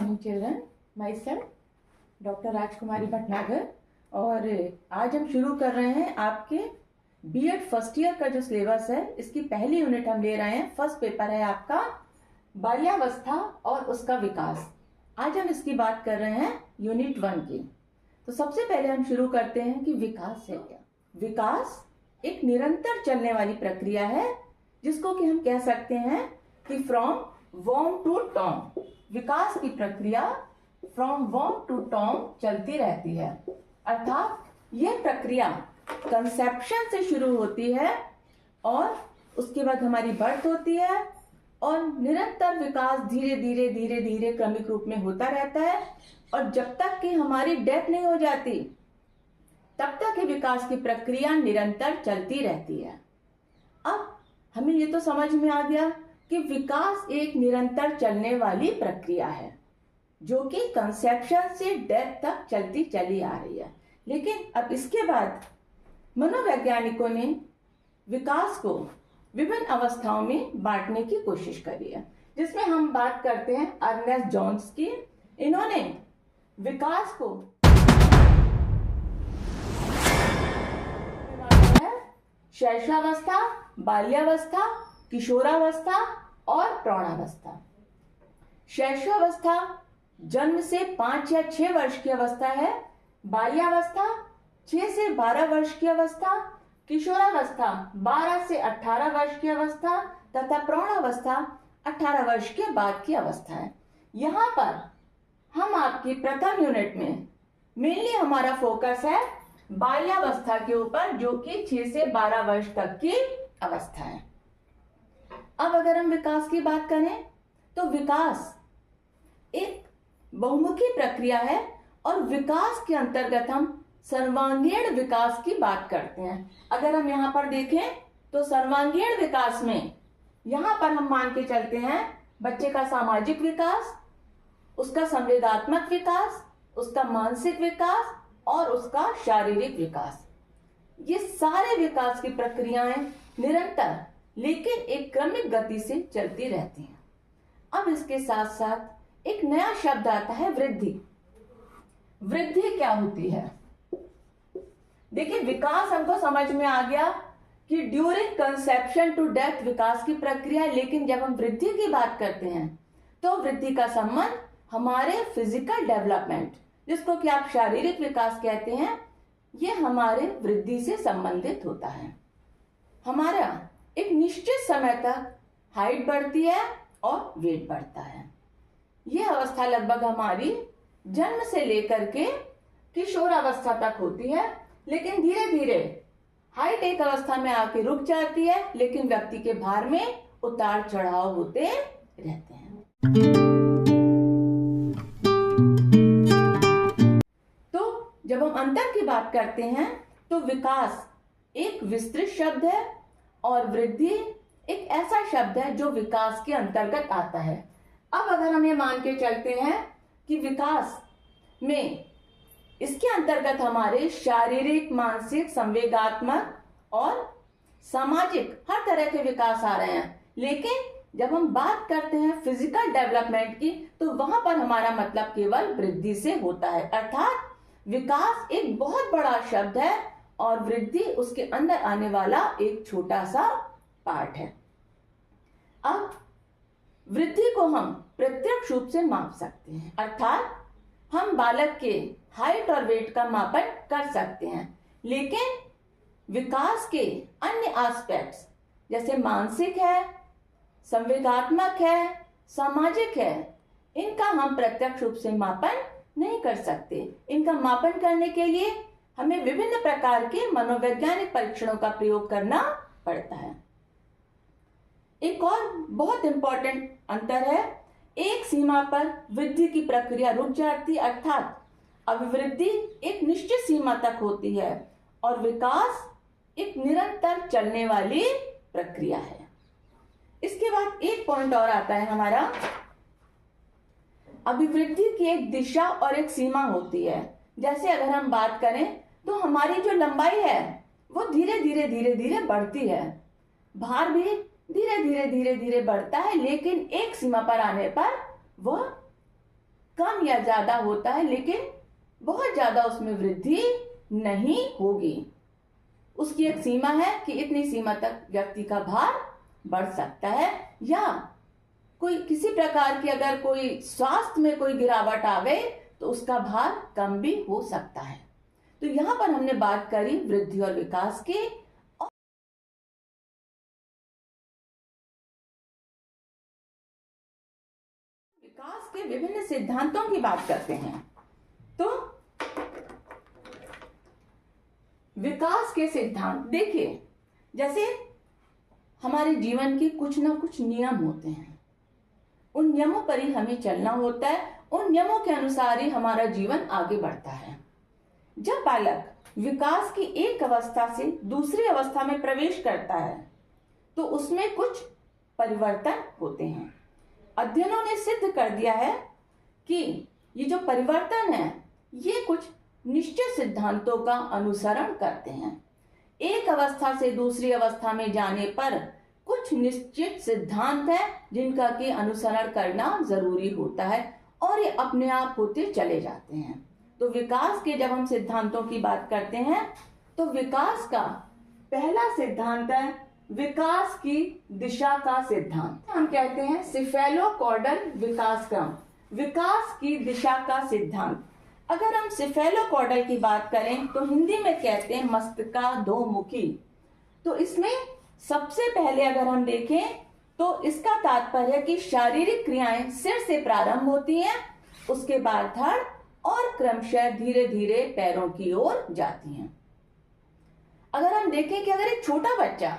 Morning children, my self doctor राजकुमारी भटनागर। और आज हम शुरू कर रहे हैं आपके बीएड फर्स्ट ईयर का जो सिलेबस है, इसकी पहली यूनिट हम ले रहे हैं। फर्स्ट पेपर है आपका बाल्यावस्था और उसका विकास। आज हम इसकी बात कर रहे हैं यूनिट 1 की। तो सबसे पहले हम शुरू करते हैं कि विकास है क्या। विकास एक निरंतर चलने वाली प्रक्रिया है, जिसको कि हम कह सकते हैं कि फ्रॉम वॉर्म टू टॉम। विकास की प्रक्रिया फ्रॉम वॉर्म टू टॉम चलती रहती है, अर्थात ये प्रक्रिया कंसेप्शन से शुरू होती है और उसके बाद हमारी बर्थ होती है और निरंतर विकास धीरे धीरे धीरे धीरे क्रमिक रूप में होता रहता है, और जब तक कि हमारी डेथ नहीं हो जाती तब तक ये विकास की प्रक्रिया निरंतर चलती रहती है। अब हमें ये तो समझ में आ गया कि विकास एक निरंतर चलने वाली प्रक्रिया है, जो कि कंसेप्शन से डेथ तक चलती चली आ रही है। लेकिन अब इसके बाद मनोवैज्ञानिकों ने विकास को विभिन्न अवस्थाओं में बांटने की कोशिश करी है, जिसमें हम बात करते हैं अर्नेस्ट जॉन्स की। इन्होंने विकास को शैशवावस्था, बाल्यावस्था, किशोरावस्था और प्रौढ़ावस्था। शैशवावस्था जन्म से 5 या 6 वर्ष की अवस्था है, बाल्यावस्था 6 से 12 वर्ष की अवस्था, किशोरावस्था 12 से 18 वर्ष की अवस्था तथा प्रौढ़ावस्था 18 वर्ष के बाद की अवस्था है। यहाँ पर हम आपकी प्रथम यूनिट में मेनली हमारा फोकस है बाल्यावस्था के ऊपर, जो कि 6 से 12 वर्ष तक की अवस्था है। अब अगर हम विकास की बात करें तो विकास एक बहुमुखी प्रक्रिया है, और विकास के अंतर्गत हम सर्वांगीण विकास की बात करते हैं। अगर हम यहाँ पर देखें तो सर्वांगीण विकास में यहाँ पर हम मान के चलते हैं बच्चे का सामाजिक विकास, उसका संवेदात्मक विकास, उसका मानसिक विकास और उसका शारीरिक विकास। ये सारे विकास की प्रक्रियाएं निरंतर लेकिन एक क्रमिक गति से चलती रहती हैं। अब इसके साथ साथ एक नया शब्द आता है वृद्धि। वृद्धि क्या होती है? देखिए, विकास हमको समझ में आ गया कि ड्यूरिंग कंसेप्शन टू डेथ विकास की प्रक्रिया, लेकिन जब हम वृद्धि की बात करते हैं तो वृद्धि का संबंध हमारे फिजिकल डेवलपमेंट, जिसको कि आप शारीरिक विकास कहते हैं, ये हमारे वृद्धि से संबंधित होता है। हमारा एक निश्चित समय तक हाइट बढ़ती है और वेट बढ़ता है। यह अवस्था लगभग हमारी जन्म से लेकर के किशोरावस्था तक होती है, लेकिन धीरे धीरे हाइट एक अवस्था में आके रुक जाती है, लेकिन व्यक्ति के भार में उतार चढ़ाव होते रहते हैं। तो जब हम अंतर की बात करते हैं तो विकास एक विस्तृत शब्द है और वृद्धि एक ऐसा शब्द है जो विकास के अंतर्गत आता है। अब अगर हम ये मान के चलते हैं कि विकास में इसके अंतर्गत हमारे शारीरिक, मानसिक, संवेगात्मक और सामाजिक हर तरह के विकास आ रहे हैं, लेकिन जब हम बात करते हैं फिजिकल डेवलपमेंट की तो वहां पर हमारा मतलब केवल वृद्धि से होता है। अर्थात विकास एक बहुत बड़ा शब्द है और वृद्धि उसके अंदर आने वाला एक छोटा सा पार्ट है। अब वृद्धि को हम प्रत्यक्ष रूप से माप सकते हैं, अर्थात हम बालक के हाइट और वेट का मापन कर सकते हैं, लेकिन विकास के अन्य एस्पेक्ट्स जैसे मानसिक है, संवेगात्मक है, सामाजिक है, इनका हम प्रत्यक्ष रूप से मापन नहीं कर सकते। इनका मापन करने के लिए हमें विभिन्न प्रकार के मनोवैज्ञानिक परीक्षणों का प्रयोग करना पड़ता है। एक और बहुत इंपॉर्टेंट अंतर है, एक सीमा पर वृद्धि की प्रक्रिया रुक जाती, अर्थात अभिवृद्धि एक निश्चित सीमा तक होती है और विकास एक निरंतर चलने वाली प्रक्रिया है। इसके बाद एक पॉइंट और आता है हमारा, अभिवृद्धि की एक दिशा और एक सीमा होती है। जैसे अगर हम बात करें तो हमारी जो लंबाई है वो धीरे धीरे धीरे धीरे बढ़ती है, भार भी धीरे धीरे धीरे धीरे बढ़ता है, लेकिन एक सीमा पर आने पर वह कम या ज्यादा होता है, लेकिन बहुत ज्यादा उसमें वृद्धि नहीं होगी। उसकी एक सीमा है कि इतनी सीमा तक व्यक्ति का भार बढ़ सकता है, या कोई किसी प्रकार की अगर कोई स्वास्थ्य में कोई गिरावट आ गई तो उसका भार कम भी हो सकता है। तो यहां पर हमने बात करी वृद्धि और विकास की। विकास के विभिन्न सिद्धांतों की बात करते हैं। तो विकास के सिद्धांत देखिए, जैसे हमारे जीवन के कुछ ना कुछ नियम होते हैं, उन नियमों पर ही हमें चलना होता है, उन नियमों के अनुसार ही हमारा जीवन आगे बढ़ता है। जब बालक विकास की एक अवस्था से दूसरी अवस्था में प्रवेश करता है तो उसमें कुछ परिवर्तन होते हैं। अध्ययनों ने सिद्ध कर दिया है कि ये जो परिवर्तन है ये कुछ निश्चित सिद्धांतों का अनुसरण करते हैं। एक अवस्था से दूसरी अवस्था में जाने पर कुछ निश्चित सिद्धांत हैं जिनका कि अनुसरण करना जरूरी होता है और ये अपने आप होते चले जाते हैं। तो विकास के जब हम सिद्धांतों की बात करते हैं तो विकास का पहला सिद्धांत है विकास की दिशा का सिद्धांत। हम कहते हैं सिफेलोकॉर्डल विकास क्रम, विकास की दिशा का सिद्धांत। अगर हम सिफेलोकॉर्डल की बात करें तो हिंदी में कहते हैं मस्तिका दो मुखी। तो इसमें सबसे पहले अगर हम देखें तो इसका तात्पर्य है कि शारीरिक क्रियाएं सिर से प्रारंभ होती हैं, उसके बाद धड़ और क्रमशः धीरे धीरे पैरों की ओर जाती हैं। अगर हम देखें कि अगर एक छोटा बच्चा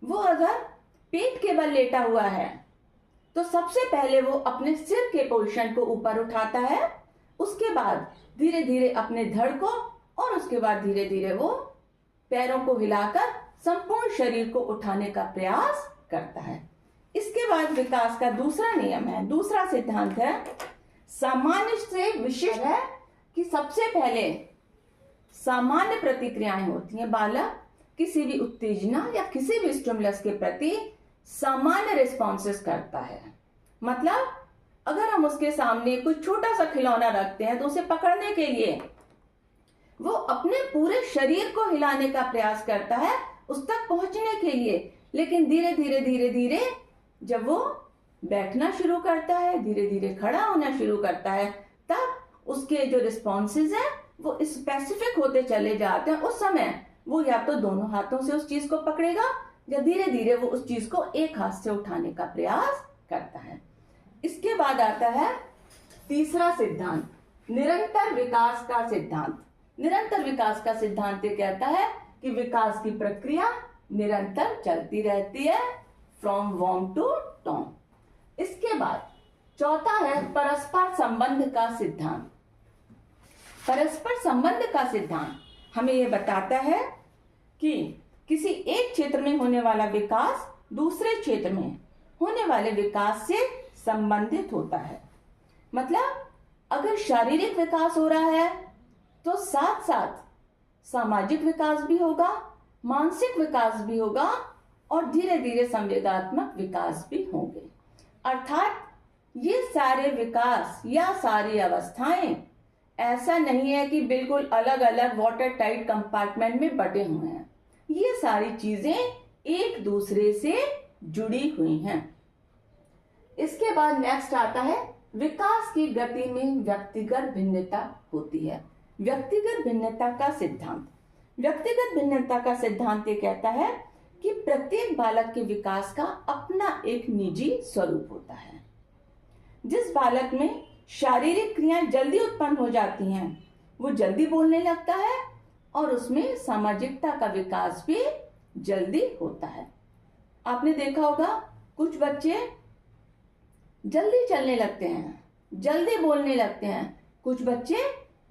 वो अगर पेट के बल लेटा हुआ है तो सबसे पहले वो अपने सिर के पोजीशन को ऊपर उठाता है, उसके बाद धीरे धीरे अपने धड़ को और उसके बाद धीरे धीरे वो पैरों को हिलाकर संपूर्ण शरीर को उठाने का प्रयास करता है। इसके बाद विकास का दूसरा नियम है, दूसरा सिद्धांत है सामान्य से विशिष्ट है कि सबसे पहले सामान्य प्रतिक्रियाएं होती हैं। बालक किसी भी उत्तेजना या किसी भी स्टिमुलस के प्रति सामान्य रिस्पॉन्सेस करता है। मतलब अगर हम उसके सामने कोई छोटा सा खिलौना रखते हैं तो उसे पकड़ने के लिए वो अपने पूरे शरीर को हिलाने का प्रयास करता है उस तक पहुंचने के लिए, लेकिन धीरे धीरे धीरे धीरे जब वो बैठना शुरू करता है, धीरे धीरे खड़ा होना शुरू करता है, तब उसके जो रिस्पॉन्सेज हैं वो स्पेसिफिक होते चले जाते हैं। उस समय वो या तो दोनों हाथों से उस चीज को पकड़ेगा या धीरे धीरे वो उस चीज को एक हाथ से उठाने का प्रयास करता है। इसके बाद आता है तीसरा सिद्धांत, निरंतर विकास का सिद्धांत। निरंतर विकास का सिद्धांत ये कहता है कि विकास की प्रक्रिया निरंतर चलती रहती है, फ्रॉम वॉर्म टू टॉम। इसके बाद चौथा है परस्पर संबंध का सिद्धांत। परस्पर संबंध का सिद्धांत हमें यह बताता है कि किसी एक क्षेत्र में होने वाला विकास दूसरे क्षेत्र में होने वाले विकास से संबंधित होता है। मतलब अगर शारीरिक विकास हो रहा है तो साथ साथ सामाजिक विकास भी होगा, मानसिक विकास भी होगा और धीरे धीरे संवेगात्मक विकास भी होंगे। अर्थात ये सारे विकास या सारी अवस्थाएं ऐसा नहीं है कि बिल्कुल अलग अलग वाटर टाइट कंपार्टमेंट में बटे हुए हैं। ये सारी चीजें एक दूसरे से जुड़ी हुई हैं। इसके बाद नेक्स्ट आता है विकास की गति में व्यक्तिगत भिन्नता होती है। व्यक्तिगत भिन्नता का सिद्धांत। व्यक्तिगत भिन्नता का सिद्धांत ये कहता है कि प्रत्येक बालक के विकास का अपना एक निजी स्वरूप होता है। जिस बालक में शारीरिक क्रियाएं जल्दी उत्पन्न हो जाती हैं वो जल्दी बोलने लगता है और उसमें सामाजिकता का विकास भी जल्दी होता है। आपने देखा होगा कुछ बच्चे जल्दी चलने लगते हैं, जल्दी बोलने लगते हैं, कुछ बच्चे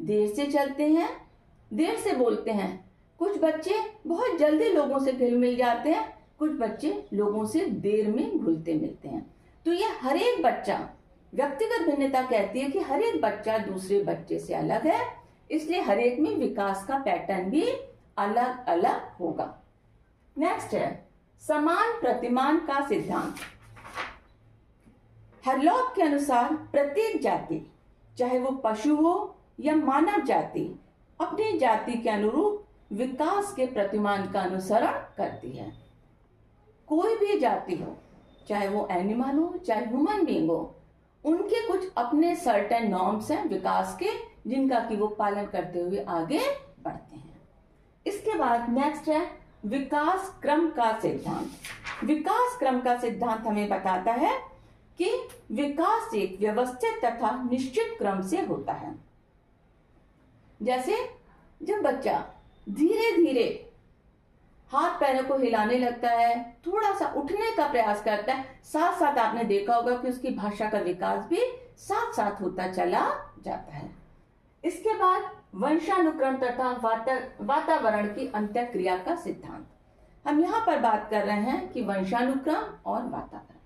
देर से चलते हैं, देर से बोलते हैं, कुछ बच्चे बहुत जल्दी लोगों से घुल मिल जाते हैं, कुछ बच्चे लोगों से देर में घुलते मिलते हैं। तो ये हर एक बच्चा, व्यक्तिगत भिन्नता कहती है कि हर एक बच्चा दूसरे बच्चे से अलग है, इसलिए हर एक में विकास का पैटर्न भी अलग अलग होगा। नेक्स्ट है समान प्रतिमान का सिद्धांत। हरलॉक के अनुसार प्रत्येक जाति, चाहे वो पशु हो या मानव जाति, अपनी जाति के अनुरूप विकास के प्रतिमान का अनुसरण करती है। कोई भी जाति हो, चाहे वो एनिमल हो चाहे ह्यूमन बीइंग हो, उनके कुछ अपने सर्टेन नॉर्म्स हैं विकास के, जिनका कि वो पालन करते हुए आगे बढ़ते हैं। इसके बाद नेक्स्ट है विकास क्रम का सिद्धांत। विकास क्रम का सिद्धांत हमें बताता है कि विकास एक व्यवस्थित तथा निश्चित क्रम से होता है। जैसे जब बच्चा धीरे धीरे हाथ पैरों को हिलाने लगता है, थोड़ा सा उठने का प्रयास करता है, साथ साथ आपने देखा होगा कि उसकी भाषा का विकास भी साथ साथ होता चला जाता है। इसके बाद वंशानुक्रम तथा वातावरण की अंतःक्रिया का सिद्धांत। हम यहाँ पर बात कर रहे हैं कि वंशानुक्रम और वातावरण।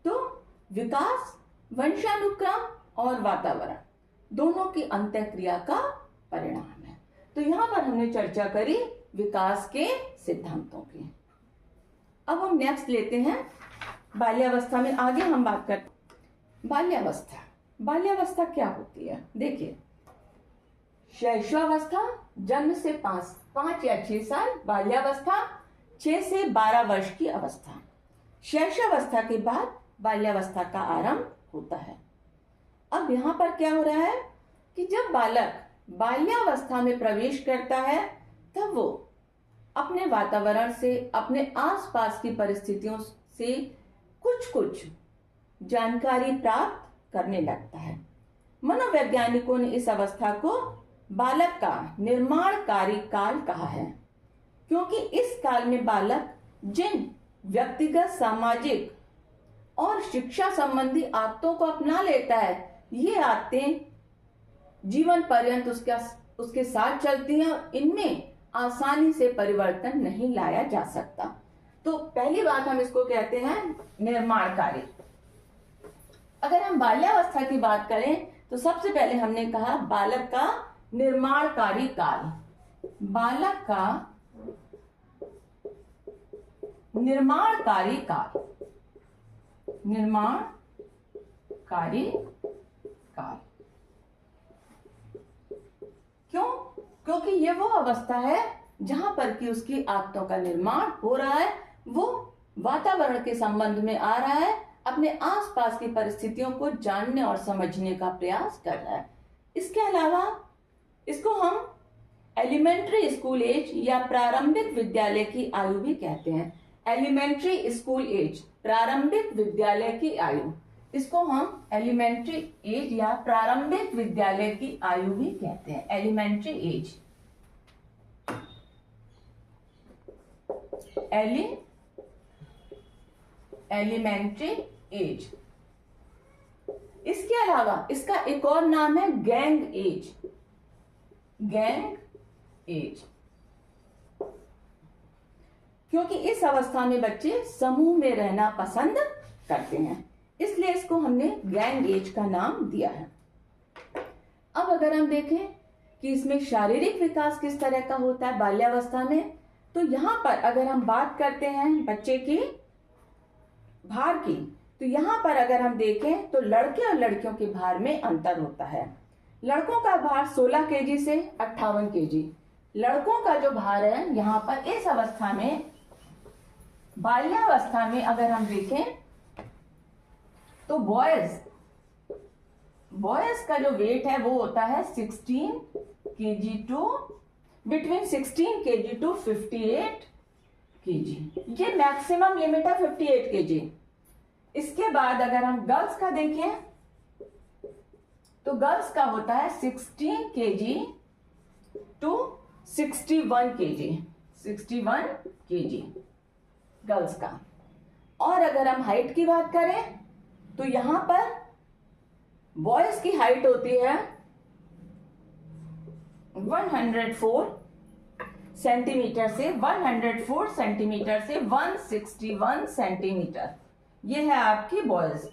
तो विकास वंशानुक्रम और वातावरण दोनों की अंतःक्रिया का परिणाम है। तो यहाँ पर हमने चर्चा करी विकास के सिद्धांतों की। अब हम नेक्स्ट लेते हैं बाल्यावस्था में। आगे हम बात करते बाल्यावस्था। बाल्यावस्था क्या होती है? देखिए, शैशवावस्था जन्म से 5 या 6 साल, बाल्यावस्था 6 से 12 वर्ष की अवस्था। शैशवावस्था के बाद बाल्यावस्था का आरंभ होता है। अब यहाँ पर क्या हो रहा है कि जब बालक बाल्यावस्था में प्रवेश करता है तब वो अपने वातावरण से, अपने आसपास की परिस्थितियों से कुछ जानकारी प्राप्त करने लगता है। मनोवैज्ञानिकों ने इस अवस्था को बालक का निर्माणकारी काल कहा है, क्योंकि इस काल में बालक जिन व्यक्तिगत, सामाजिक और शिक्षा संबंधी आदतों को अपना लेता है, ये आदतें जीवन पर्यंत उसके साथ चलती हैं और इनमें आसानी से परिवर्तन नहीं लाया जा सकता। तो पहली बात हम इसको कहते हैं निर्माणकारी। अगर हम बाल्यावस्था की बात करें तो सबसे पहले हमने कहा बालक का निर्माणकारी काल। बालक का निर्माणकारी काल, निर्माणकारी काल। क्यों? क्योंकि ये वो अवस्था है जहां पर कि उसकी आदतों का निर्माण हो रहा है, वो वातावरण के संबंध में आ रहा है, अपने आसपास की परिस्थितियों को जानने और समझने का प्रयास कर रहा है। इसके अलावा इसको हम एलिमेंट्री स्कूल एज या प्रारंभिक विद्यालय की आयु भी कहते हैं। एलिमेंट्री स्कूल एज, प्रारंभिक विद्यालय की आयु, इसको हम एलिमेंट्री एज या प्रारंभिक विद्यालय की आयु भी कहते हैं। Elementary age, elementary age. इसके अलावा इसका एक और नाम है गैंग एज। गैंग एज, क्योंकि इस अवस्था में बच्चे समूह में रहना पसंद करते हैं, इसलिए इसको हमने गैंग एज का नाम दिया है। अब अगर हम देखें कि इसमें शारीरिक विकास किस तरह का होता है बाल्यावस्था में, तो यहां पर अगर हम बात करते हैं बच्चे की भार की, तो यहां पर अगर हम देखें तो लड़के और लड़कियों के भार में अंतर होता है। लड़कों का भार 16 केजी से 58 केजी। लड़कों का जो भार है यहां पर इस अवस्था में, बाल्यावस्था में अगर हम देखें तो बॉयज का जो वेट है वो होता है 16 KG to between 16 KG to 58 KG. ये मैक्सिमम लिमिट है 58 केजी। इसके बाद अगर हम गर्ल्स का देखें तो गर्ल्स का होता है 16 KG to 61 KG. 61 KG girls का। और अगर हम हाइट की बात करें तो यहां पर बॉयज की हाइट होती है 104 सेंटीमीटर से 161 सेंटीमीटर। ये है आपकी बॉयज,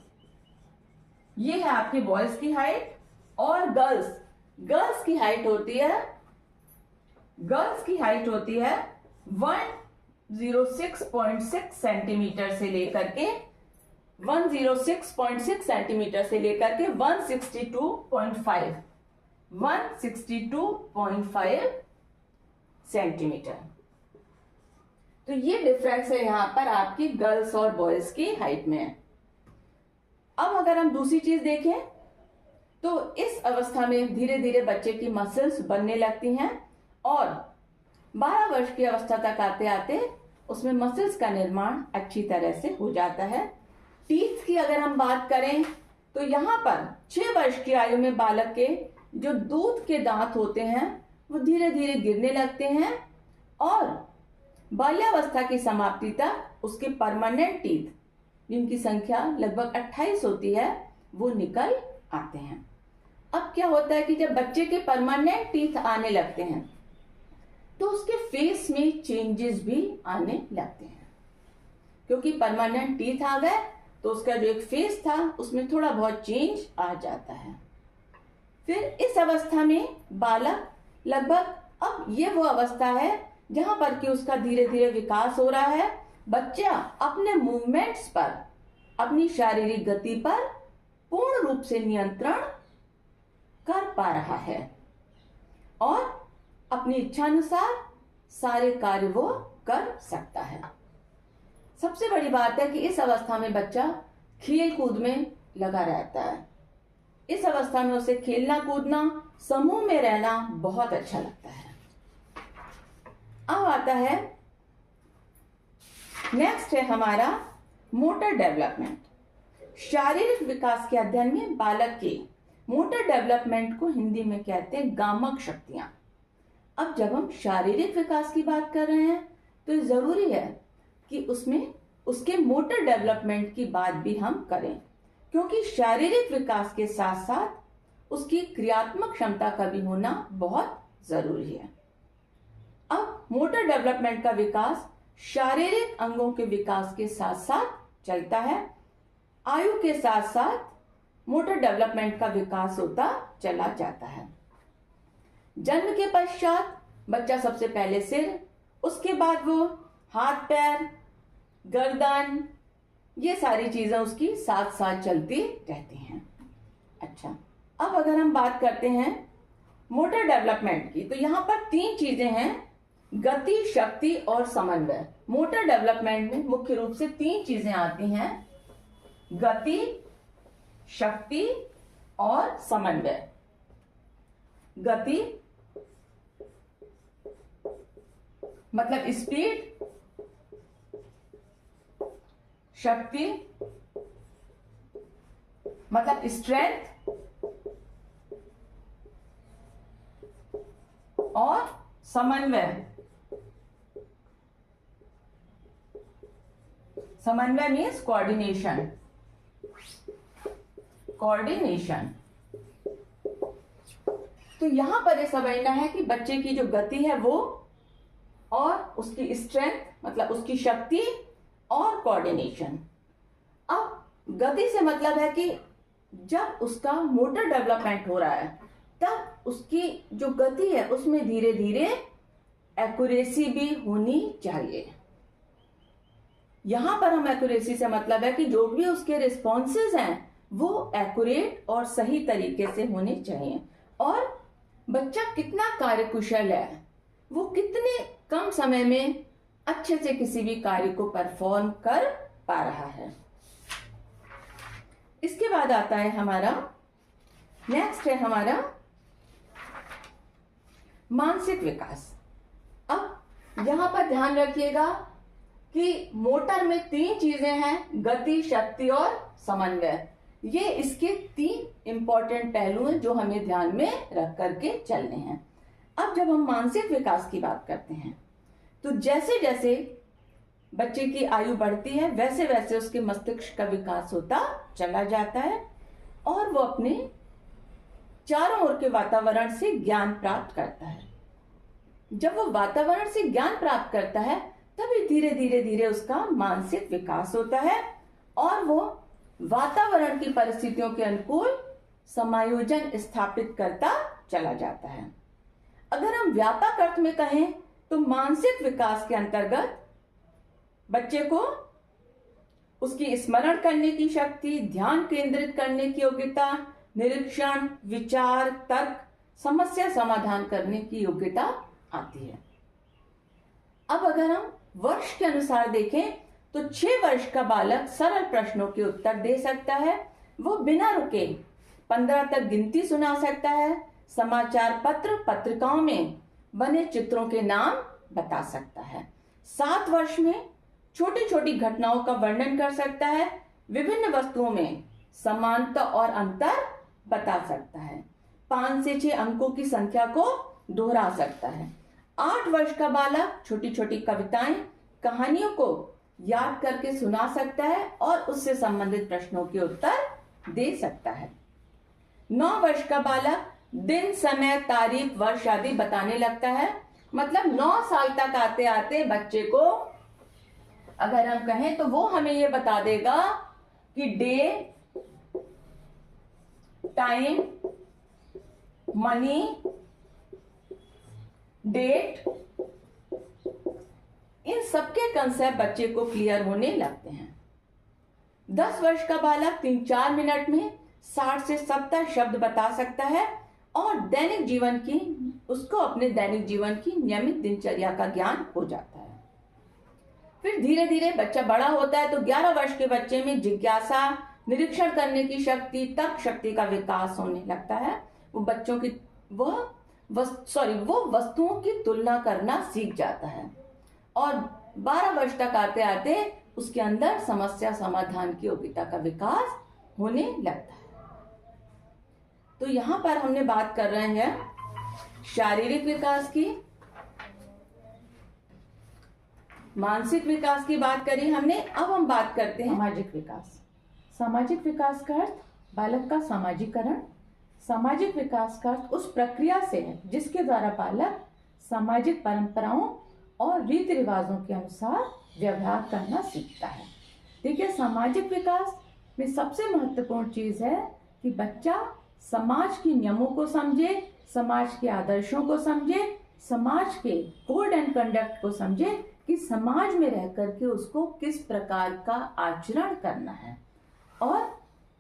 ये है आपकी बॉयज की हाइट। और गर्ल्स की हाइट होती है 106.6 सेंटीमीटर से लेकर के 106.6 सेंटीमीटर से लेकर के 162.5 सेंटीमीटर। तो ये डिफरेंस है यहाँ पर आपकी गर्ल्स और बॉयज की हाइट में। अब अगर हम दूसरी चीज देखें तो इस अवस्था में धीरे धीरे बच्चे की मसल्स बनने लगती हैं और 12 वर्ष की अवस्था तक आते आते उसमें मसल्स का निर्माण अच्छी तरह से हो जाता है। टीथ की अगर हम बात करें तो यहाँ पर 6 वर्ष की आयु में बालक के जो दूध के दांत होते हैं वो धीरे धीरे गिरने लगते हैं और बाल्यावस्था की समाप्ति तक उसके परमानेंट टीथ, जिनकी संख्या लगभग 28 होती है, वो निकल आते हैं। अब क्या होता है कि जब बच्चे के परमानेंट टीथ आने लगते हैं तो उसके फेस में चेंजेस भी आने लगते हैं, क्योंकि परमानेंट टीथ आ गए तो उसका जो एक फेस था उसमें थोड़ा बहुत चेंज आ जाता है। फिर इस अवस्था में बालक लगभग, अब ये वो अवस्था है जहां पर कि उसका धीरे धीरे विकास हो रहा है। बच्चा अपने मूवमेंट्स पर, अपनी शारीरिक गति पर पूर्ण रूप से नियंत्रण कर पा रहा है और अपनी इच्छानुसार सारे कार्य वो कर सकता है। सबसे बड़ी बात है कि इस अवस्था में बच्चा खेल कूद में लगा रहता है। इस अवस्था में उसे खेलना कूदना, समूह में रहना बहुत अच्छा लगता है। अब आता है नेक्स्ट है हमारा मोटर डेवलपमेंट। शारीरिक विकास के अध्ययन में बालक के मोटर डेवलपमेंट को हिंदी में कहते हैं गामक शक्तियां। अब जब हम शारीरिक विकास की बात कर रहे हैं तो जरूरी है कि उसमें उसके मोटर डेवलपमेंट की बात भी हम करें, क्योंकि शारीरिक विकास के साथ साथ उसकी क्रियात्मक क्षमता का भी होना बहुत जरूरी है। अब मोटर डेवलपमेंट का विकास शारीरिक अंगों के विकास के साथ साथ चलता है। आयु के साथ साथ मोटर डेवलपमेंट का विकास होता चला जाता है। जन्म के पश्चात बच्चा सबसे पहले सिर, उसके बाद वो हाथ पैर, गर्दन, ये सारी चीजें उसकी साथ साथ चलती रहती हैं। अच्छा, अब अगर हम बात करते हैं मोटर डेवलपमेंट की तो यहाँ पर 3 चीजें हैं, गति, शक्ति और समन्वय। मोटर डेवलपमेंट में मुख्य रूप से 3 चीजें आती हैं, गति, शक्ति और समन्वय। गति मतलब स्पीड, शक्ति मतलब स्ट्रेंथ और समन्वय। समन्वय मीन्स कोऑर्डिनेशन। कोऑर्डिनेशन तो यहां पर यह समझना है कि बच्चे की जो गति है वो और उसकी स्ट्रेंथ मतलब उसकी शक्ति और कोऑर्डिनेशन। अब गति से मतलब है कि जब उसका मोटर डेवलपमेंट हो रहा है तब उसकी जो गति है उसमें धीरे धीरे एक्यूरेसी भी होनी चाहिए। यहां पर हम एक्यूरेसी से मतलब है कि जो भी उसके रिस्पॉन्सेज हैं वो एक्यूरेट और सही तरीके से होने चाहिए और बच्चा कितना कार्यकुशल है, वो कितने कम समय में अच्छे से किसी भी कार्य को परफॉर्म कर पा रहा है। इसके बाद आता है हमारा नेक्स्ट है हमारा मानसिक विकास। अब यहां पर ध्यान रखिएगा कि मोटर में 3 चीजें हैं, गति, शक्ति और समन्वय। ये इसके 3 इंपॉर्टेंट पहलू हैं जो हमें ध्यान में रख करके चलने हैं। अब जब हम मानसिक विकास की बात करते हैं तो जैसे जैसे बच्चे की आयु बढ़ती है वैसे वैसे उसके मस्तिष्क का विकास होता चला जाता है और वो अपने चारों ओर के वातावरण से ज्ञान प्राप्त करता है। जब वो वातावरण से ज्ञान प्राप्त करता है तभी धीरे धीरे धीरे उसका मानसिक विकास होता है और वो वातावरण की परिस्थितियों के अनुकूल समायोजन स्थापित करता चला जाता है। अगर हम व्यापक अर्थ में कहें तो मानसिक विकास के अंतर्गत बच्चे को उसकी स्मरण करने की शक्ति, ध्यान केंद्रित करने की योग्यता, निरीक्षण, विचार, तर्क, समस्या समाधान करने की योग्यता आती है। अब अगर हम वर्ष के अनुसार देखें तो 6 वर्ष का बालक सरल प्रश्नों के उत्तर दे सकता है, वो बिना रुके 15 तक गिनती सुना सकता है, समाचार पत्र पत्रिकाओं में बने चित्रों के नाम बता सकता है। 7 वर्ष में छोटी छोटी घटनाओं का वर्णन कर सकता है, विभिन्न वस्तुओं में समानता और अंतर बता सकता है, 5 से 6 अंकों की संख्या को दोहरा सकता है। 8 वर्ष का बालक छोटी छोटी कविताएं, कहानियों को याद करके सुना सकता है और उससे संबंधित प्रश्नों के उत्तर दे सकता है। 9 वर्ष का बालक दिन, समय, तारीख, वर्ष आदि बताने लगता है। मतलब 9 साल तक आते आते बच्चे को अगर हम कहें तो वो हमें ये बता देगा कि डे, टाइम, मनी, डेट, इन सबके कंसेप्ट बच्चे को क्लियर होने लगते हैं। 10 वर्ष का बालक 3-4 मिनट में 60 से 70 शब्द बता सकता है और दैनिक जीवन की उसको अपने दैनिक जीवन की नियमित दिनचर्या का ज्ञान हो जाता है। फिर धीरे धीरे बच्चा बड़ा होता है तो 11 वर्ष के बच्चे में जिज्ञासा, निरीक्षण करने की शक्ति, तर्क शक्ति का विकास होने लगता है। वो वस्तुओं की तुलना करना सीख जाता है और 12 वर्ष तक आते आते उसके अंदर समस्या समाधान की योग्यता का विकास होने लगता है। तो यहाँ पर हमने बात कर रहे हैं शारीरिक विकास की, मानसिक विकास की बात करी हमने। अब हम बात करते हैं सामाजिक विकास। सामाजिक विकास का अर्थ बालक का सामाजिकरण। सामाजिक विकास का अर्थ उस प्रक्रिया से है जिसके द्वारा बालक सामाजिक परंपराओं और रीति रिवाजों के अनुसार व्यवहार करना सीखता है। देखिए, सामाजिक विकास में सबसे महत्वपूर्ण चीज है कि बच्चा समाज के नियमों को समझे, समाज के आदर्शों को समझे, समाज के कोड एंड कंडक्ट को समझे कि समाज में रह करके उसको किस प्रकार का आचरण करना है। और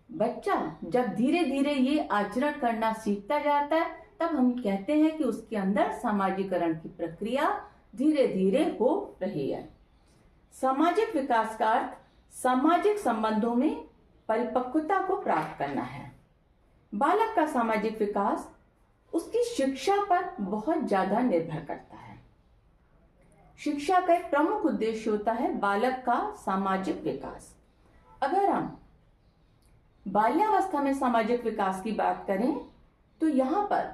बच्चा जब धीरे धीरे ये आचरण करना सीखता जाता है तब हम कहते हैं कि उसके अंदर सामाजिकरण की प्रक्रिया धीरे धीरे हो रही है। सामाजिक विकास का अर्थ सामाजिक संबंधों में परिपक्वता को प्राप्त करना है। बालक का सामाजिक विकास उसकी शिक्षा पर बहुत ज्यादा निर्भर करता है। शिक्षा का एक प्रमुख उद्देश्य होता है बालक का सामाजिक विकास। अगर हम बाल्यावस्था में सामाजिक विकास की बात करें तो यहाँ पर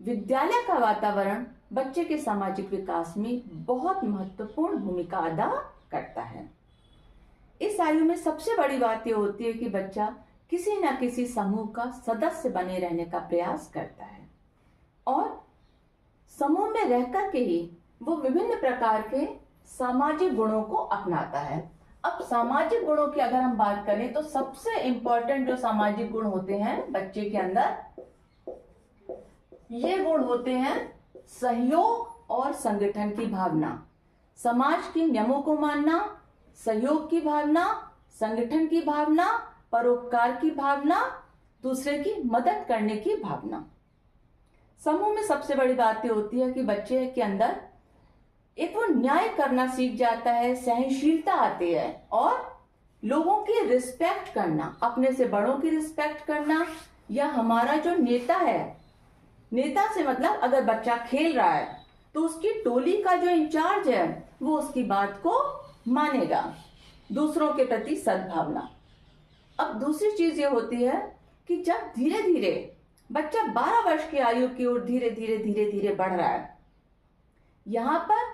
विद्यालय का वातावरण बच्चे के सामाजिक विकास में बहुत महत्वपूर्ण भूमिका अदा करता है। इस आयु में सबसे बड़ी बात यह होती है कि बच्चा किसी न किसी समूह का सदस्य बने रहने का प्रयास करता है और समूह में रहकर के ही वो विभिन्न प्रकार के सामाजिक गुणों को अपनाता है। अब सामाजिक गुणों की अगर हम बात करें तो सबसे इंपॉर्टेंट जो सामाजिक गुण होते हैं बच्चे के अंदर, ये गुण होते हैं सहयोग और संगठन की भावना, समाज के नियमों को मानना, सहयोग की भावना, संगठन की भावना, परोपकार की भावना, दूसरे की मदद करने की भावना। समूह में सबसे बड़ी बात यह होती है कि बच्चे के अंदर एक वो न्याय करना सीख जाता है, सहनशीलता आती है और लोगों की रिस्पेक्ट करना, अपने से बड़ों की रिस्पेक्ट करना, या हमारा जो नेता है, नेता से मतलब अगर बच्चा खेल रहा है तो उसकी टोली का जो इंचार्ज है वो उसकी बात को मानेगा, दूसरों के प्रति सद्भावना। अब दूसरी चीज ये होती है कि जब धीरे धीरे बच्चा 12 वर्ष की आयु की ओर धीरे धीरे बढ़ रहा है, यहाँ पर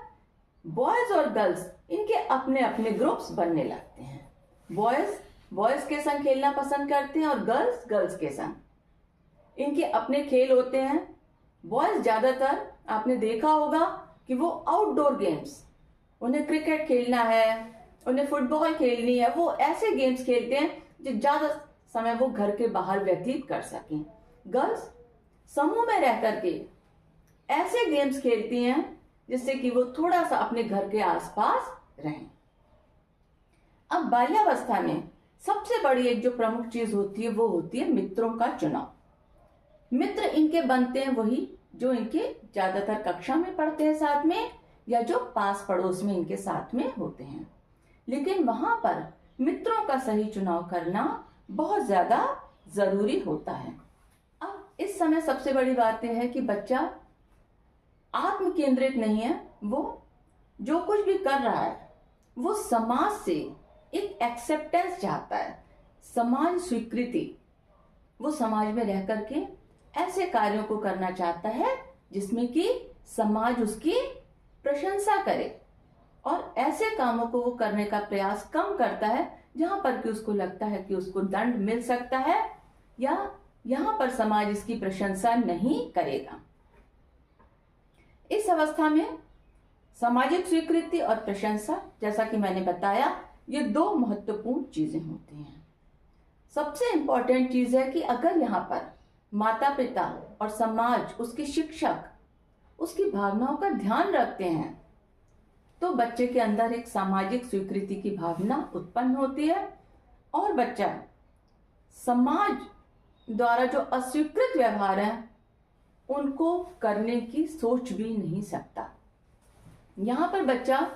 बॉयज और गर्ल्स इनके अपने अपने ग्रुप्स बनने लगते हैं। बॉयज के संग खेलना पसंद करते हैं और गर्ल्स गर्ल्स के संग। इनके अपने खेल होते हैं। बॉयज ज्यादातर आपने देखा होगा कि वो आउटडोर गेम्स, उन्हें क्रिकेट खेलना है, उन्हें फुटबॉल खेलनी है, वो ऐसे गेम्स खेलते हैं जो ज्यादा समय वो घर के बाहर व्यतीत कर सकें। गर्ल्स समूह में रह करके ऐसे गेम्स खेलती हैं जिससे कि वो थोड़ा सा अपने घर के आसपास रहें। अब बाल्यावस्था में सबसे बड़ी एक जो प्रमुख चीज होती है वो होती है मित्रों का चुनाव। मित्र इनके बनते हैं वही जो इनके ज्यादातर कक्षा में पढ़ते हैं साथ में, या जो पास पड़ोस में इनके साथ में होते हैं। लेकिन वहां पर मित्रों का सही चुनाव करना बहुत ज्यादा जरूरी होता है। अब इस समय सबसे बड़ी बात यह है कि बच्चा आत्म केंद्रित नहीं है, वो जो कुछ भी कर रहा है वो समाज से एक एक्सेप्टेंस चाहता है, समाज स्वीकृति। वो समाज में रह करके ऐसे कार्यों को करना चाहता है जिसमें कि समाज उसकी प्रशंसा करे, और ऐसे कामों को वो करने का प्रयास कम करता है जहां पर कि उसको लगता है कि उसको दंड मिल सकता है, या यहां पर समाज इसकी प्रशंसा नहीं करेगा। इस अवस्था में सामाजिक स्वीकृति और प्रशंसा, जैसा कि मैंने बताया, ये दो महत्वपूर्ण चीजें होती हैं। सबसे इंपॉर्टेंट चीज है कि अगर यहाँ पर माता पिता और समाज, उसके शिक्षक उसकी भावनाओं का ध्यान रखते हैं तो बच्चे के अंदर एक सामाजिक स्वीकृति की भावना उत्पन्न होती है, और बच्चा समाज द्वारा जो अस्वीकृत व्यवहार है उनको करने की सोच भी नहीं सकता। यहाँ पर बच्चा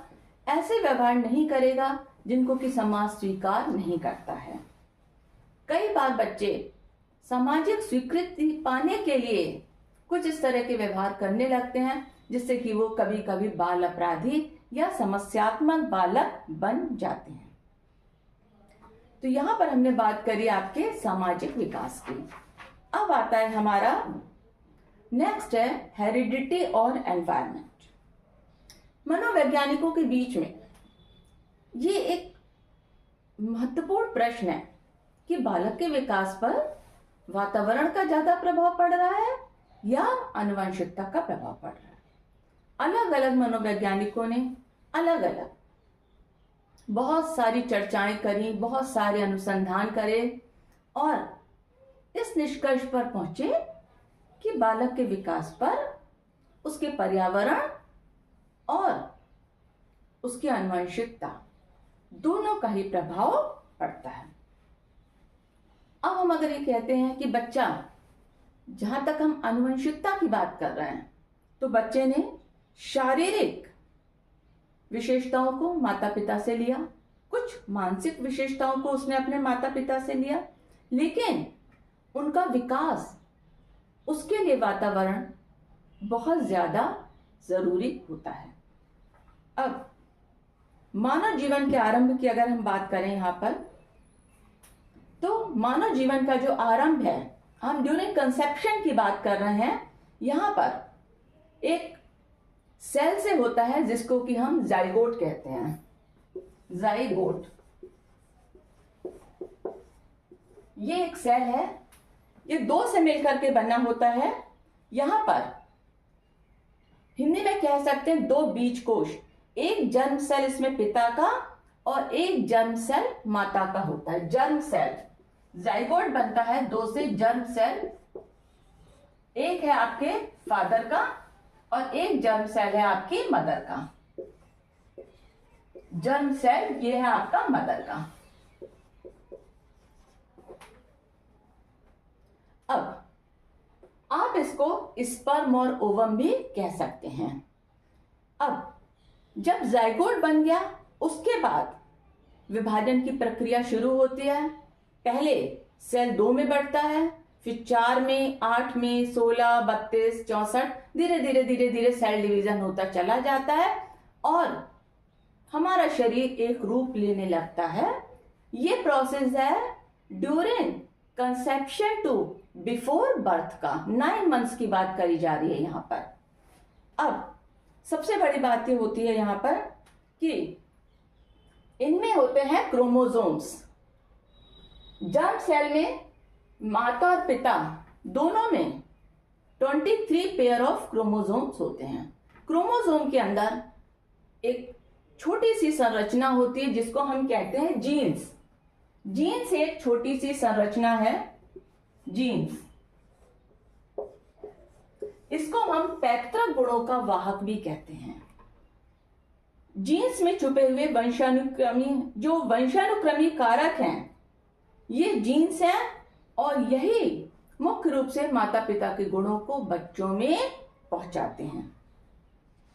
ऐसे व्यवहार नहीं करेगा जिनको कि समाज स्वीकार नहीं करता है। कई बार बच्चे सामाजिक स्वीकृति पाने के लिए कुछ इस तरह के व्यवहार करने लगते हैं जिससे कि वो कभी कभी बाल अपराधी या समस्यात्मक बालक बन जाते हैं। तो यहाँ पर हमने बात करी आपके सामाजिक विकास की। अब आता है हमारा नेक्स्ट है हेरिडिटी और एनवायरनमेंट। मनोवैज्ञानिकों के बीच में ये एक महत्वपूर्ण प्रश्न है कि बालक के विकास पर वातावरण का ज्यादा प्रभाव पड़ रहा है या आनुवंशिकता का प्रभाव पड़ रहा है। अलग अलग मनोवैज्ञानिकों ने अलग अलग बहुत सारी चर्चाएं करी, बहुत सारे अनुसंधान करे और इस निष्कर्ष पर पहुंचे कि बालक के विकास पर उसके पर्यावरण और उसकी आनुवंशिकता दोनों का ही प्रभाव पड़ता है। अब हम अगर ये कहते हैं कि बच्चा, जहां तक हम आनुवंशिकता की बात कर रहे हैं, तो बच्चे ने शारीरिक विशेषताओं को माता पिता से लिया, कुछ मानसिक विशेषताओं को उसने अपने माता पिता से लिया, लेकिन उनका विकास, उसके लिए वातावरण बहुत ज्यादा जरूरी होता है। अब मानव जीवन के आरंभ की अगर हम बात करें यहाँ पर, तो मानव जीवन का जो आरंभ है, हम ड्यूरिंग कंसेप्शन की बात कर रहे हैं। यहाँ पर एक सेल से होता है जिसको कि हम जाइगोट कहते हैं। जाइगोट ये एक सेल है, ये दो से मिलकर के बना होता है। यहां पर हिंदी में कह सकते हैं दो बीज कोश, एक जर्म सेल इसमें पिता का और एक जर्म सेल माता का होता है। जर्म सेल, जाइगोट बनता है दो से जर्म सेल, एक है आपके फादर का और एक जर्म सेल है आपकी मदर का। जर्म सेल ये है आपका मदर का। अब आप इसको स्पर्म और ओवम भी कह सकते हैं। अब जब जाइगोट बन गया, उसके बाद विभाजन की प्रक्रिया शुरू होती है। पहले सेल 2 में बढ़ता है, फिर 4 में, 8 में, 16, 32, 64, धीरे धीरे धीरे धीरे सेल डिवीजन होता चला जाता है और हमारा शरीर एक रूप लेने लगता है। ये प्रोसेस है during conception to before birth का। 9 मंथ्स की बात करी जा रही है यहाँ पर। अब सबसे बड़ी बात ये होती है यहाँ पर कि इनमें होते हैं क्रोमोसोम्स। जर्म सेल में माता और पिता दोनों में 23 पेयर ऑफ क्रोमोसोम्स होते हैं। क्रोमोसोम के अंदर एक छोटी सी संरचना होती है जिसको हम कहते हैं जीन्स। जीन्स एक छोटी सी संरचना है, जीन्स। इसको हम पैतृक गुणों का वाहक भी कहते हैं। जीन्स में छुपे हुए वंशानुक्रमी कारक हैं, ये जीन्स हैं और यही मुख्य रूप से माता पिता के गुणों को बच्चों में पहुंचाते हैं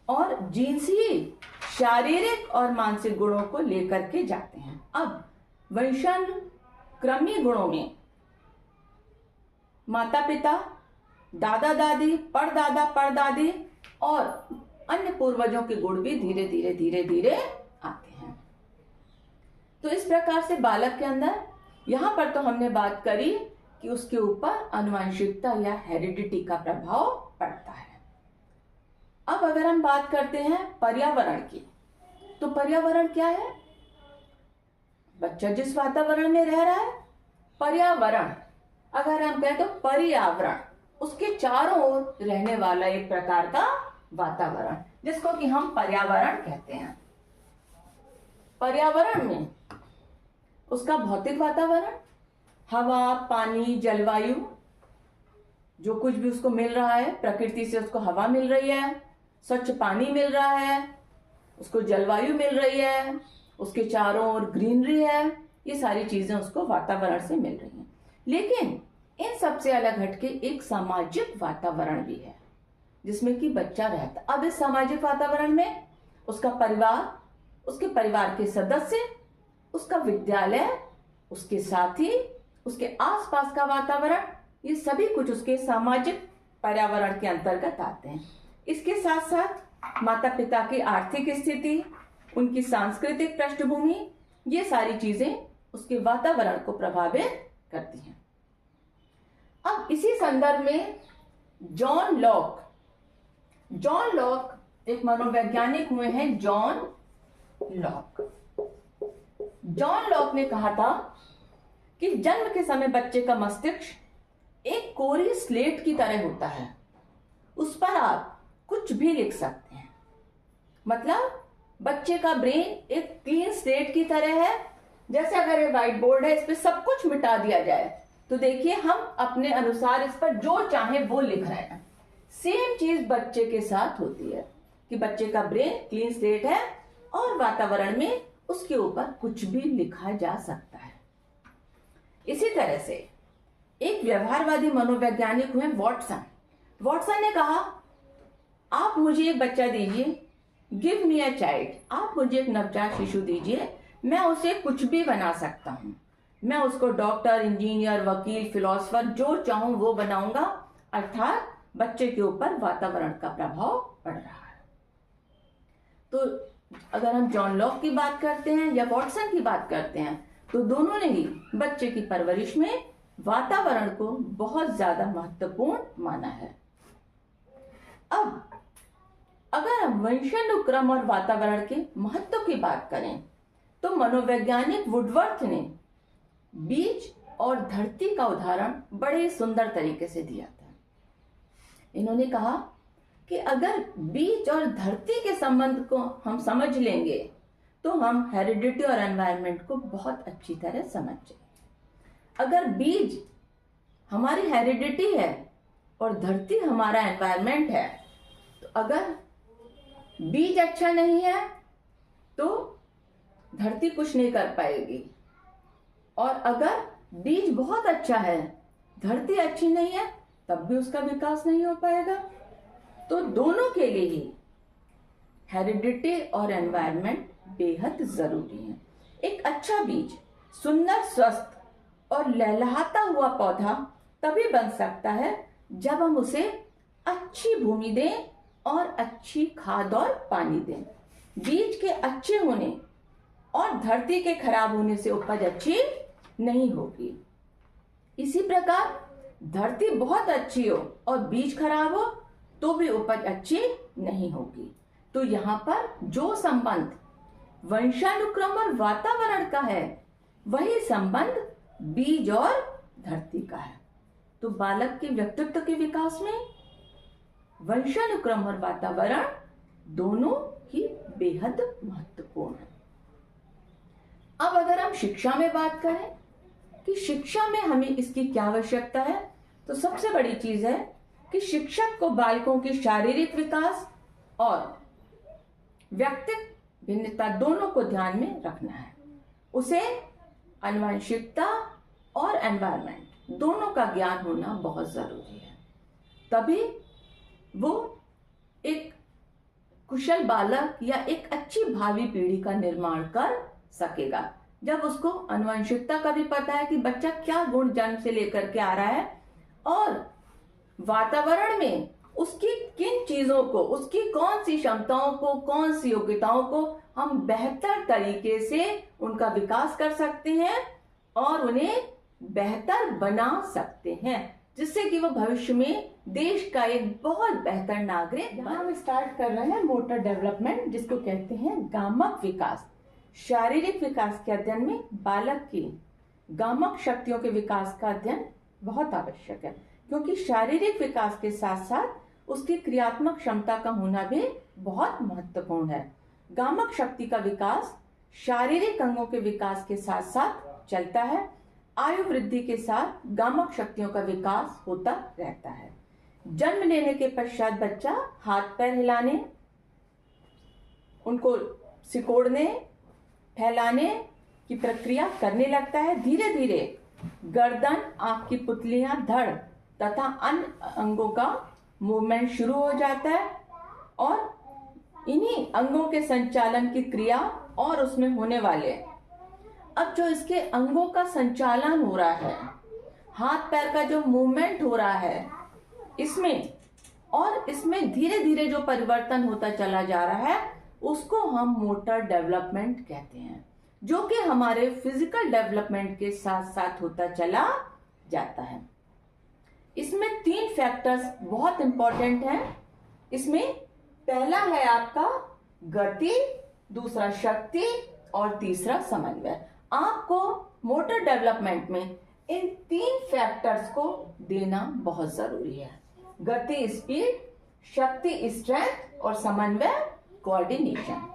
और जीन्स ही शारीरिक और मानसिक गुणों को लेकर के जाते हैं। अब वंशानुक्रमी गुणों में माता पिता, दादा दादी, परदादा परदादी और अन्य पूर्वजों के गुण भी धीरे धीरे आते हैं। तो इस प्रकार से बालक के अंदर, यहां पर तो हमने बात करी कि उसके ऊपर आनुवंशिकता या हेरिडिटी का प्रभाव पड़ता है। अब अगर हम बात करते हैं पर्यावरण की, तो पर्यावरण क्या है? बच्चा जिस वातावरण में रह रहा है, पर्यावरण, अगर हम कहें तो पर्यावरण, उसके चारों ओर रहने वाला एक प्रकार का वातावरण, जिसको कि हम पर्यावरण कहते हैं। पर्यावरण में उसका भौतिक वातावरण, हवा, पानी, जलवायु, जो कुछ भी उसको मिल रहा है प्रकृति से, उसको हवा मिल रही है, स्वच्छ पानी मिल रहा है, उसको जलवायु मिल रही है, उसके चारों ओर ग्रीनरी है, ये सारी चीजें उसको वातावरण से मिल रही हैं। लेकिन इन सबसे अलग हटके एक सामाजिक वातावरण भी है जिसमें कि बच्चा रहता। अब इस सामाजिक वातावरण में उसका परिवार, उसके परिवार के सदस्य, उसका विद्यालय, उसके साथी, उसके आसपास का वातावरण, ये सभी कुछ उसके सामाजिक पर्यावरण के अंतर्गत आते हैं। इसके साथ साथ माता पिता की आर्थिक स्थिति, उनकी सांस्कृतिक पृष्ठभूमि, ये सारी चीजें उसके वातावरण को प्रभावित करती हैं। अब इसी संदर्भ में जॉन लॉक एक मनोवैज्ञानिक हुए हैं। जॉन लॉक ने कहा था कि जन्म के समय बच्चे का मस्तिष्क एक कोरी स्लेट की तरह होता है, उस पर आप कुछ भी लिख सकते हैं। मतलब बच्चे का ब्रेन एक क्लीन स्लेट की तरह है, जैसे अगर ये व्हाइट बोर्ड है, इस पे सब कुछ मिटा दिया जाए तो देखिए हम अपने अनुसार इस पर जो चाहे वो लिख रहे हैं। सेम चीज बच्चे के साथ होती है कि बच्चे का ब्रेन क्लीन स्लेट है और वातावरण में उसके ऊपर कुछ भी लिखा जा सकता है। इसी तरह से एक व्यवहारवादी मनोवैज्ञानिक हुए वॉटसन ने कहा, आप मुझे एक बच्चा दीजिए, गिव मी अ चाइल्ड, आप मुझे एक नवजात शिशु दीजिए, मैं उसे कुछ भी बना सकता हूं। मैं उसको डॉक्टर, इंजीनियर, वकील, फिलोसोफर, जो चाहूं वो बनाऊंगा। अर्थात बच्चे के ऊपर वातावरण का प्रभाव पड़ रहा है। तो अगर हम जॉन लॉक की बात करते हैं या वॉटसन की बात करते हैं, तो दोनों ने ही बच्चे की परवरिश में वातावरण को बहुत ज्यादा महत्वपूर्ण माना है। अब अगर हम वंशानुक्रम और वातावरण के महत्व की बात करें, तो मनोवैज्ञानिक वुडवर्थ ने बीज और धरती का उदाहरण बड़े सुंदर तरीके से दिया था। इन्होंने कहा कि अगर बीज और धरती के संबंध को हम समझ लेंगे तो हम हेरिडिटी और एनवायरनमेंट को बहुत अच्छी तरह समझ जाएंगे। अगर बीज हमारी हेरिडिटी है और धरती हमारा एनवायरनमेंट है, तो अगर बीज अच्छा नहीं है तो धरती कुछ नहीं कर पाएगी, और अगर बीज बहुत अच्छा है, धरती अच्छी नहीं है, तब भी उसका विकास नहीं हो पाएगा। तो दोनों के लिए ही हेरिडिटी और एनवायरनमेंट बेहद जरूरी है। एक अच्छा बीज, सुंदर, स्वस्थ और लहलहाता हुआ पौधा तभी बन सकता है जब हम उसे अच्छी भूमि दें और अच्छी खाद और पानी दें। बीज के अच्छे होने और धरती के खराब होने से उपज अच्छी नहीं होगी। इसी प्रकार धरती बहुत अच्छी हो और बीज खराब हो तो भी उपज अच्छी नहीं होगी। तो यहाँ पर जो संबंध वंशानुक्रम और वातावरण का है, वही संबंध बीज और धरती का है। तो बालक के व्यक्तित्व के विकास में वंशानुक्रम और वातावरण दोनों ही बेहद महत्वपूर्ण है। अब अगर हम शिक्षा में बात करें कि शिक्षा में हमें इसकी क्या आवश्यकता है, तो सबसे बड़ी चीज है कि शिक्षक को बालकों के शारीरिक विकास और व्यक्तित्व भिन्नता दोनों को ध्यान में रखना है। उसे आनुवंशिकता और एनवायरनमेंट दोनों का ज्ञान होना बहुत जरूरी है, तभी वो एक कुशल बालक या एक अच्छी भावी पीढ़ी का निर्माण कर सकेगा। जब उसको आनुवंशिकता का भी पता है कि बच्चा क्या गुण जन्म से लेकर के आ रहा है और वातावरण में उसकी किन चीजों को, उसकी कौन सी क्षमताओं को, कौन सी योग्यताओं को हम बेहतर तरीके से उनका विकास कर सकते हैं और उन्हें बेहतर बना सकते हैं, जिससे कि वो भविष्य में देश का एक बहुत बेहतर नागरिक। यहाँ हम स्टार्ट कर रहे हैं मोटर डेवलपमेंट, जिसको कहते हैं गामक विकास। शारीरिक विकास के अध्ययन में बालक की गामक शक्तियों के विकास का अध्ययन बहुत आवश्यक है, क्योंकि शारीरिक विकास के साथ साथ उसकी क्रियात्मक क्षमता का होना भी बहुत महत्वपूर्ण है। गामक शक्ति का विकास शारीरिक अंगों के विकास के साथ साथ चलता है। आयु वृद्धि के साथ गामक शक्तियों का विकास होता रहता है। जन्म लेने के पश्चात बच्चा हाथ पैर हिलाने, उनको सिकोड़ने, फैलाने की प्रक्रिया करने लगता है। धीरे धीरे गर्दन, आंख की पुतलियां, धड़ तथा अन्य अंगों का मूवमेंट शुरू हो जाता है और इन्हीं अंगों के संचालन की क्रिया और उसमें होने वाले, अब जो इसके अंगों का संचालन हो रहा है, हाथ पैर का जो मूवमेंट हो रहा है, इसमें धीरे धीरे जो परिवर्तन होता चला जा रहा है, उसको हम मोटर डेवलपमेंट कहते हैं, जो कि हमारे फिजिकल डेवलपमेंट के साथ साथ होता चला जाता है। इसमें 3 फैक्टर्स बहुत इंपॉर्टेंट हैं। इसमें पहला है आपका गति, दूसरा शक्ति और तीसरा समन्वय। आपको मोटर डेवलपमेंट में इन 3 फैक्टर्स को देना बहुत जरूरी है। गति स्पीड, शक्ति स्ट्रेंथ और समन्वय कोऑर्डिनेशन।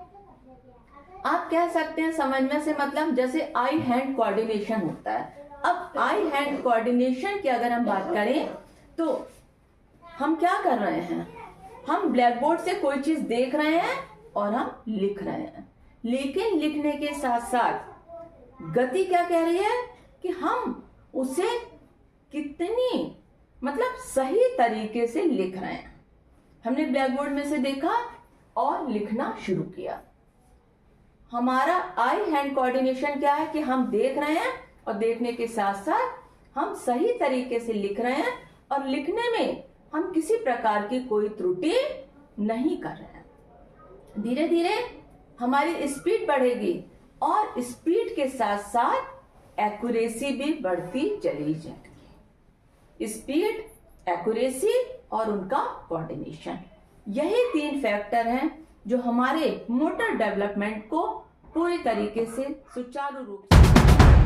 आप कह सकते हैं समन्वय से मतलब जैसे आई हैंड कोऑर्डिनेशन होता है। अब आई हैंड कोऑर्डिनेशन की अगर हम बात करें तो हम क्या कर रहे हैं, हम ब्लैक बोर्ड से कोई चीज देख रहे हैं और हम लिख रहे हैं, लेकिन लिखने के साथ साथ गति क्या कह रही है कि हम उसे कितनी मतलब सही तरीके से लिख रहे हैं। हमने ब्लैक बोर्ड में से देखा और लिखना शुरू किया। हमारा आई हैंड कोऑर्डिनेशन क्या है कि हम देख रहे हैं और देखने के साथ साथ हम सही तरीके से लिख रहे हैं और लिखने में हम किसी प्रकार की कोई त्रुटि नहीं कर रहे हैं। धीरे धीरे हमारी स्पीड बढ़ेगी और स्पीड के साथ साथ एक्यूरेसी भी बढ़ती चली जाएगी। स्पीड, एक्यूरेसी और उनका कोऑर्डिनेशन, यही 3 फैक्टर हैं जो हमारे मोटर डेवलपमेंट को पूरी तरीके से सुचारू रूप से